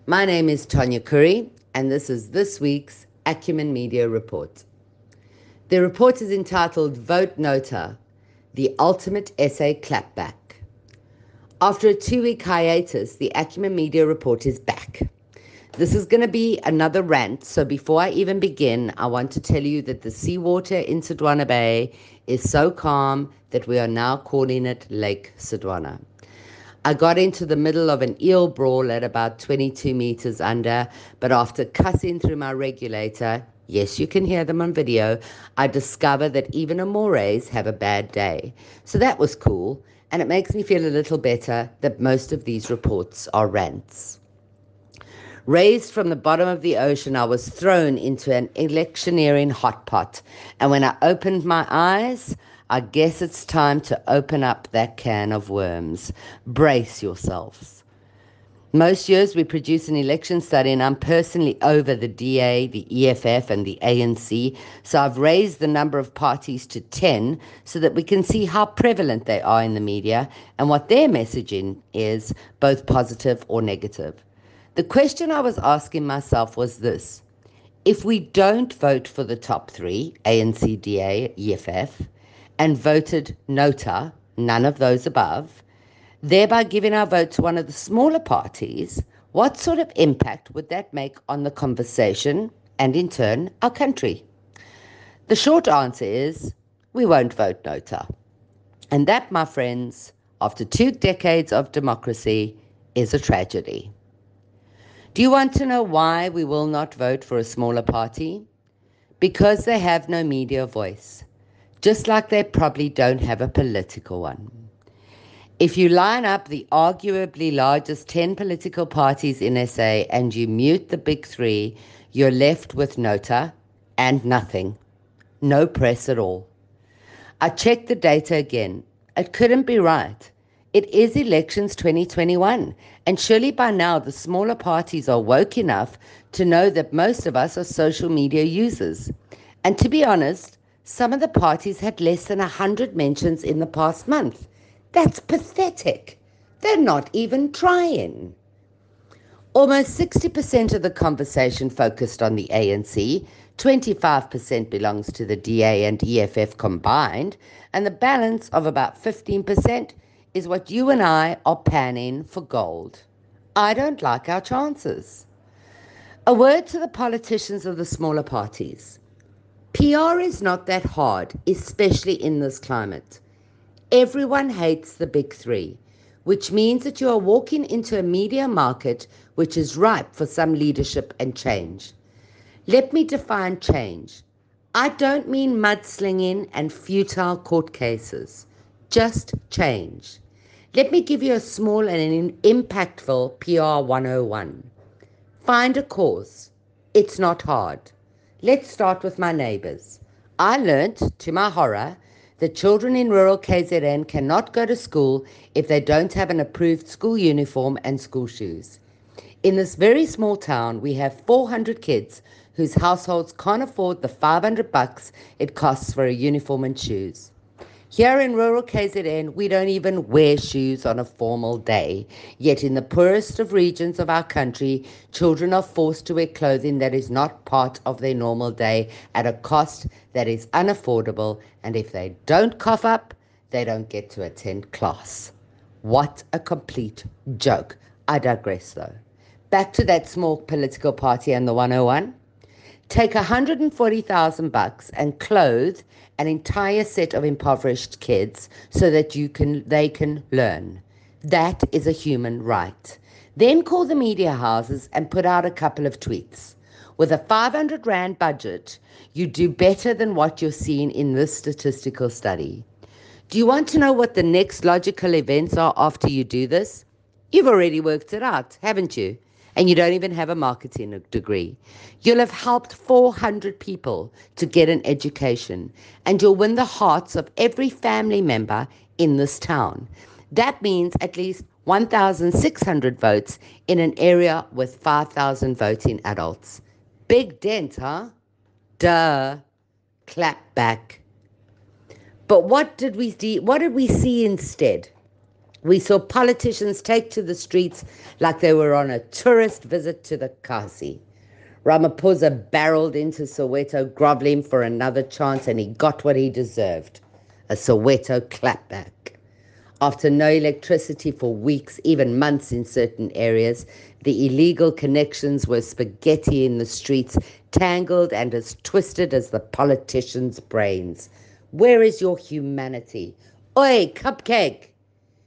My name is Tanya Curry, and this is this week's Acumen Media report. The report is entitled Vote Nota, the Ultimate Essay Clapback. After a 2-week hiatus, the Acumen Media report is back. This is going to be another rant, so before I even begin, I want to tell you that the seawater in Sodwana Bay is so calm that we are now calling it Lake Sodwana. I got into the middle of an eel brawl at about 22 meters under, but after cussing through my regulator, yes, you can hear them on video, I discovered that even Amorays have a bad day. So that was cool, and it makes me feel a little better that most of these reports are rants. Raised from the bottom of the ocean, I was thrown into an electioneering hot pot, and when I opened my eyes, I guess it's time to open up that can of worms. Brace yourselves. Most years we produce an election study, and I'm personally over the DA, the EFF, and the ANC, so I've raised the number of parties to 10 so that we can see how prevalent they are in the media and what their messaging is, both positive or negative. The question I was asking myself was this: if we don't vote for the top three, ANC, DA, EFF, and voted Nota, none of those above, thereby giving our vote to one of the smaller parties, what sort of impact would that make on the conversation and, in turn, our country? The short answer is we won't vote Nota. And that, my friends, after 2 decades of democracy, is a tragedy. Do you want to know why we will not vote for a smaller party? Because they have no media voice, just like they probably don't have a political one. If you line up the arguably largest 10 political parties in SA and you mute the big three, you're left with Nota and nothing. No press at all. I checked the data again. It couldn't be right. It is elections 2021, and surely by now the smaller parties are woke enough to know that most of us are social media users. And to be honest, some of the parties had less than 100 mentions in the past month. That's pathetic. They're not even trying. Almost 60% of the conversation focused on the ANC, 25% belongs to the DA and EFF combined, and the balance of about 15% is what you and I are panning for gold. I don't like our chances. A word to the politicians of the smaller parties. PR is not that hard, especially in this climate. Everyone hates the big three, which means that you are walking into a media market which is ripe for some leadership and change. Let me define change. I don't mean mudslinging and futile court cases, just change. Let me give you a small and an impactful PR 101. Find a cause. It's not hard. Let's start with my neighbours. I learnt, to my horror, that children in rural KZN cannot go to school if they don't have an approved school uniform and school shoes. In this very small town, we have 400 kids whose households can't afford the $500 it costs for a uniform and shoes. Here in rural KZN, we don't even wear shoes on a formal day. Yet in the poorest of regions of our country, children are forced to wear clothing that is not part of their normal day at a cost that is unaffordable. And if they don't cough up, they don't get to attend class. What a complete joke. I digress though. Back to that small political party and the 101. Take $140,000 and clothe an entire set of impoverished kids so that they can learn. That is a human right. Then call the media houses and put out a couple of tweets. With a 500 Rand budget, you do better than what you're seeing in this statistical study. Do you want to know what the next logical events are after you do this? You've already worked it out, haven't you? And you don't even have a marketing degree. You'll have helped 400 people to get an education, and you'll win the hearts of every family member in this town. That means at least 1,600 votes in an area with 5,000 voting adults. Big dent, huh? Duh. Clap back. But what did we see instead? We saw politicians take to the streets like they were on a tourist visit to the Kasi. Ramaphosa barreled into Soweto groveling for another chance, and he got what he deserved, a Soweto clapback. After no electricity for weeks, even months in certain areas, the illegal connections were spaghetti in the streets, tangled and as twisted as the politicians' brains. Where is your humanity? Oi, Cupcake!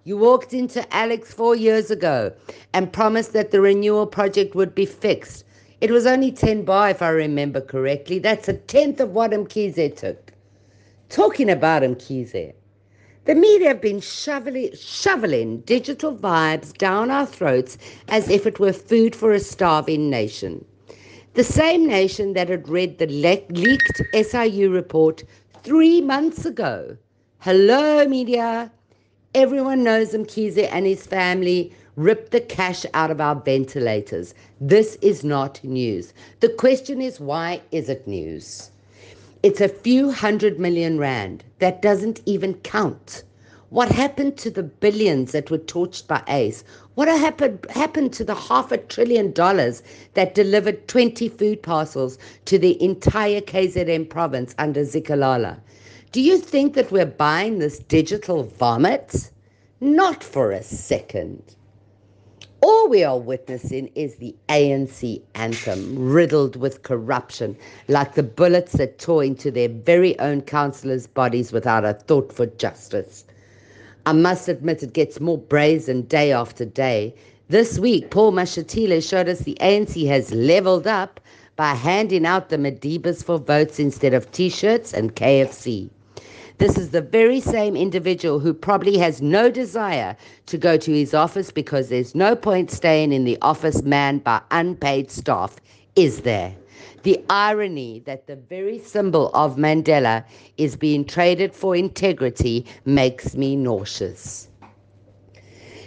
You walked into Alex 4 years ago and promised that the renewal project would be fixed. It was only 10 bar, if I remember correctly. That's a tenth of what Mkhize took. Talking about Mkhize, the media have been shoveling digital vibes down our throats as if it were food for a starving nation. The same nation that had read the leaked SIU report 3 months ago. Hello, media. Everyone knows Mkhize and his family ripped the cash out of our ventilators. This is not news. The question is, why is it news? It's a few $100 million. That doesn't even count. What happened to the billions that were torched by ACE? What happened to the $500 billion that delivered 20 food parcels to the entire KZN province under Zikalala? Do you think that we're buying this digital vomit? Not for a second. All we are witnessing is the ANC anthem, riddled with corruption, like the bullets that tore into their very own councillors' bodies without a thought for justice. I must admit it gets more brazen day after day. This week, Paul Mashatile showed us the ANC has leveled up by handing out the Madibas for votes instead of T-shirts and KFC. This is the very same individual who probably has no desire to go to his office because there's no point staying in the office manned by unpaid staff, is there? The irony that the very symbol of Mandela is being traded for integrity makes me nauseous.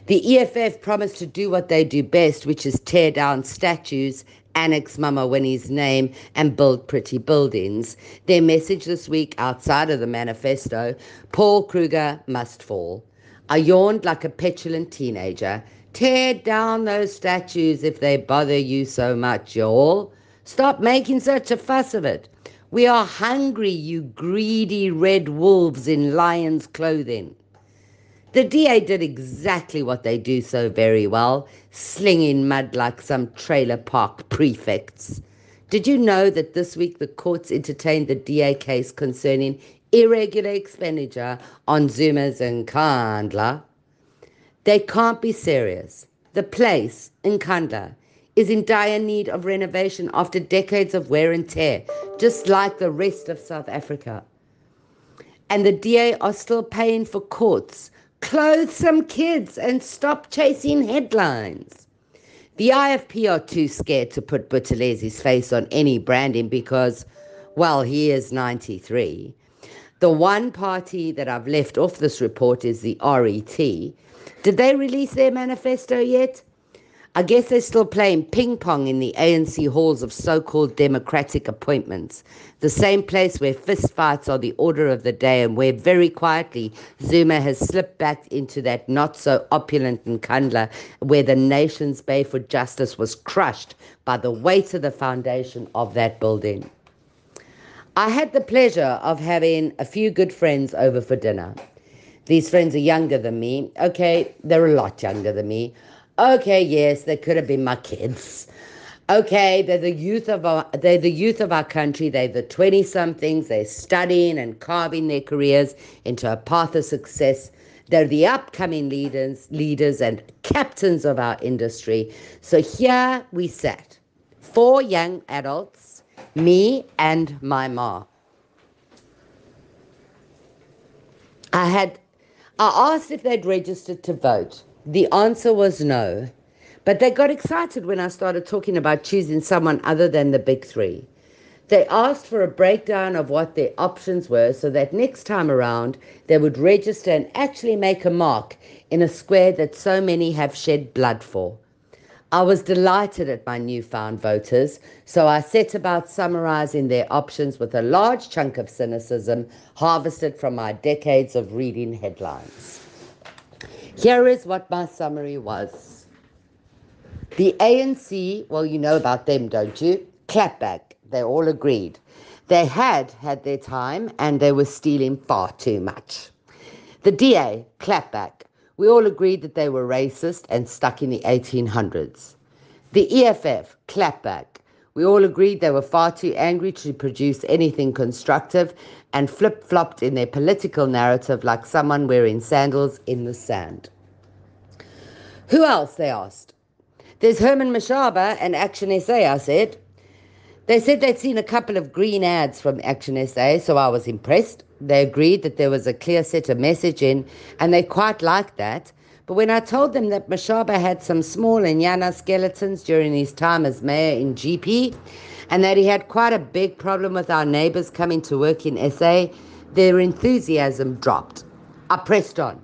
The EFF promised to do what they do best, which is tear down statues, annex Mama Winnie's name, and build pretty buildings. Their message this week, outside of the manifesto: Paul Kruger must fall. I yawned like a petulant teenager. Tear down those statues if they bother you so much, y'all. Stop making such a fuss of it. We are hungry, you greedy red wolves in lions' clothing. The DA did exactly what they do so very well, slinging mud like some trailer park prefects. Did you know that this week the courts entertained the DA case concerning irregular expenditure on Zuma's and Nkandla? They can't be serious. The place, Nkandla, is in dire need of renovation after decades of wear and tear, just like the rest of South Africa. And the DA are still paying for courts. Clothe some kids and stop chasing headlines. The IFP are too scared to put Buthelezzi's face on any branding because, well, he is 93. The one party that I've left off this report is the RET. Did they release their manifesto yet? I guess they're still playing ping pong in the ANC halls of so-called democratic appointments, the same place where fistfights are the order of the day and where very quietly Zuma has slipped back into that not-so-opulent Nkandla where the nation's bay for justice was crushed by the weight of the foundation of that building. I had the pleasure of having a few good friends over for dinner. These friends are younger than me. Okay, they're a lot younger than me. Okay, yes, they could have been my kids. Okay, they're the youth of our country. They're the 20-somethings. They're studying and carving their careers into a path of success. They're the upcoming leaders and captains of our industry. So here we sat, 4 young adults, me and my ma. I asked if they'd registered to vote. The answer was no. But they got excited when I started talking about choosing someone other than the big 3. They asked for a breakdown of what their options were so that next time around they would register and actually make a mark in a square that so many have shed blood for. I was delighted at my newfound voters, so I set about summarizing their options with a large chunk of cynicism harvested from my decades of reading headlines. Here is what my summary was. The ANC, well, you know about them, don't you? Clapback. They all agreed. They had their time and they were stealing far too much. The DA, clapback. We all agreed that they were racist and stuck in the 1800s. The EFF, clapback. We all agreed they were far too angry to produce anything constructive and flip-flopped in their political narrative like someone wearing sandals in the sand. Who else, they asked. There's Herman Mashaba and Action SA, I said. They said they'd seen a couple of green ads from Action SA, so I was impressed. They agreed that there was a clear set of messaging, and they quite liked that. But when I told them that Mashaba had some small Inyana skeletons during his time as mayor in GP, and that he had quite a big problem with our neighbours coming to work in SA, their enthusiasm dropped. I pressed on.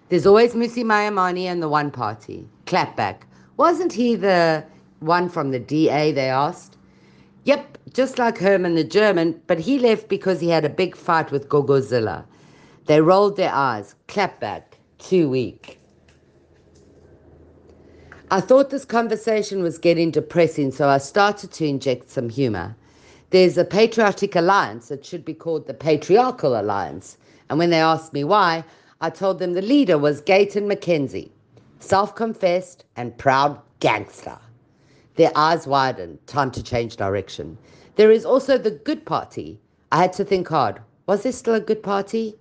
There's always Musi Mayamani and the One Party. Clapback. Wasn't he the one from the DA, they asked? Yep, just like Herman the German, but he left because he had a big fight with Gogozilla. They rolled their eyes. Clapback. Too weak. I thought this conversation was getting depressing, so I started to inject some humour. There's a patriotic alliance that should be called the Patriarchal Alliance. And when they asked me why, I told them the leader was Gayton Mackenzie, self-confessed and proud gangster. Their eyes widened. Time to change direction. There is also the Good Party. I had to think hard. Was there still a Good Party?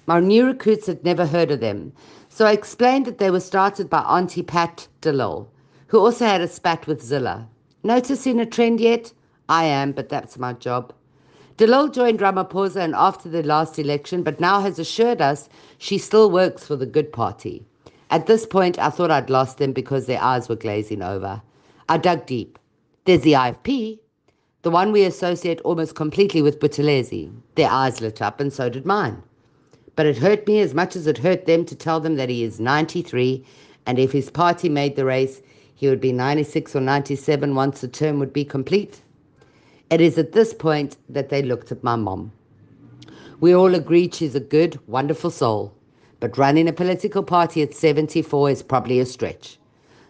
My new recruits had never heard of them. So I explained that they were started by Auntie Pat DeLille, who also had a spat with Zilla. Noticing a trend yet? I am, but that's my job. DeLille joined Ramaphosa and after the last election, but now has assured us she still works for the Good Party. At this point, I thought I'd lost them because their eyes were glazing over. I dug deep. There's the IFP, the one we associate almost completely with Buthelezi. Their eyes lit up and so did mine. But it hurt me as much as it hurt them to tell them that he is 93 and if his party made the race, he would be 96 or 97 once the term would be complete. It is at this point that they looked at my mom. We all agreed she's a good, wonderful soul, but running a political party at 74 is probably a stretch.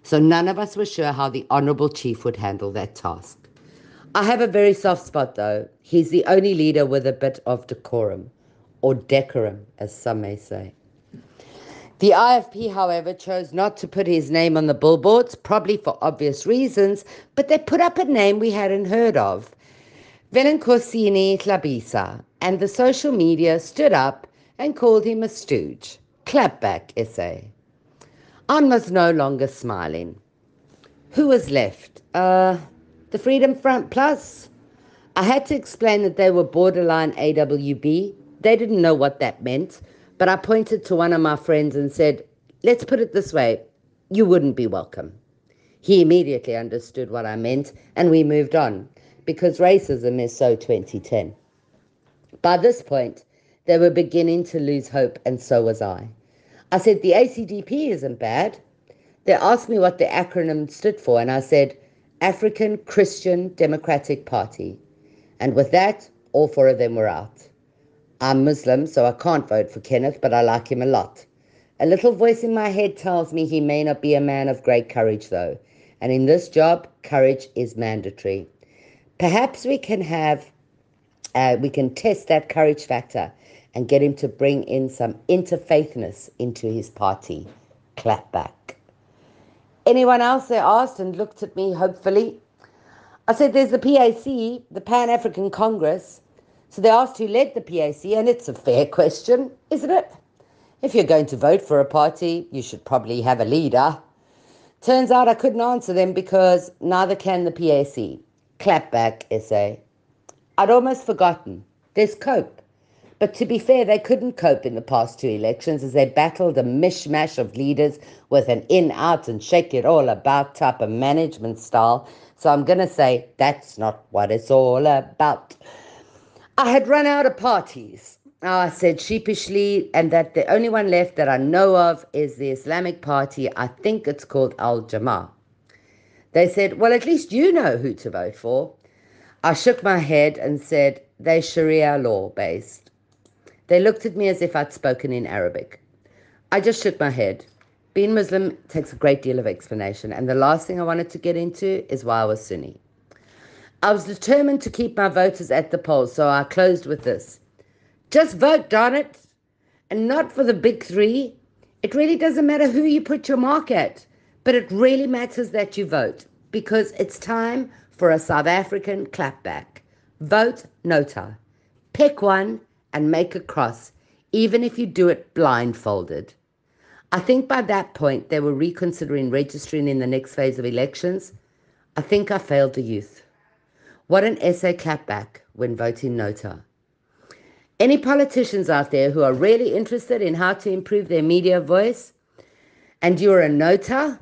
So none of us were sure how the Honourable Chief would handle that task. I have a very soft spot though. He's the only leader with a bit of decorum, or decorum as some may say. The IFP, however, chose not to put his name on the billboards, probably for obvious reasons, but they put up a name we hadn't heard of, Velenkosini Tlabisa, and the social media stood up and called him a stooge. Clapback essay. I was no longer smiling. Who was left? The Freedom Front Plus? I had to explain that they were borderline AWB. They didn't know what that meant, but I pointed to one of my friends and said, let's put it this way, you wouldn't be welcome. He immediately understood what I meant, and we moved on, because racism is so 2010. By this point, they were beginning to lose hope, and so was I. I said, the ACDP isn't bad. They asked me what the acronym stood for, and I said, African Christian Democratic Party. And with that, all four of them were out. I'm Muslim, so I can't vote for Kenneth, but I like him a lot. A little voice in my head tells me he may not be a man of great courage, though. And in this job, courage is mandatory. Perhaps we can test that courage factor and get him to bring in some interfaithness into his party. Clap back. Anyone else, they asked and looked at me hopefully. I said, there's the PAC, the Pan-African Congress. So they asked who led the PAC, and it's a fair question, isn't it? If you're going to vote for a party, you should probably have a leader. Turns out I couldn't answer them because neither can the PAC. Clap back, essay. I'd almost forgotten. There's COPE. But to be fair, they couldn't cope in the past two elections as they battled a mishmash of leaders with an in-out and shake it all about type of management style. So I'm going to say that's not what it's all about. I had run out of parties, I said sheepishly, and that the only one left that I know of is the Islamic Party. I think it's called Al-Jamaa. They said, well, at least you know who to vote for. I shook my head and said, they're Sharia law-based. They looked at me as if I'd spoken in Arabic. I just shook my head. Being Muslim takes a great deal of explanation, and the last thing I wanted to get into is why I was Sunni. I was determined to keep my voters at the polls, so I closed with this. Just vote, darn it! And not for the big three. It really doesn't matter who you put your mark at, but it really matters that you vote, because it's time for a South African clapback. Vote Nota. Pick one and make a cross, even if you do it blindfolded. I think by that point they were reconsidering registering in the next phase of elections. I think I failed the youth. What an SA clapback when voting Nota. Any politicians out there who are really interested in how to improve their media voice, and you're a Nota,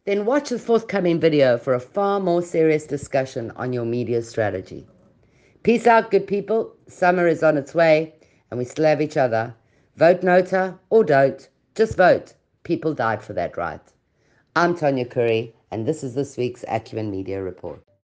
then watch the forthcoming video for a far more serious discussion on your media strategy. Peace out, good people. Summer is on its way, and we still have each other. Vote Nota or don't. Just vote. People died for that right. I'm Tonya Curry, and this is this week's Acumen Media Report.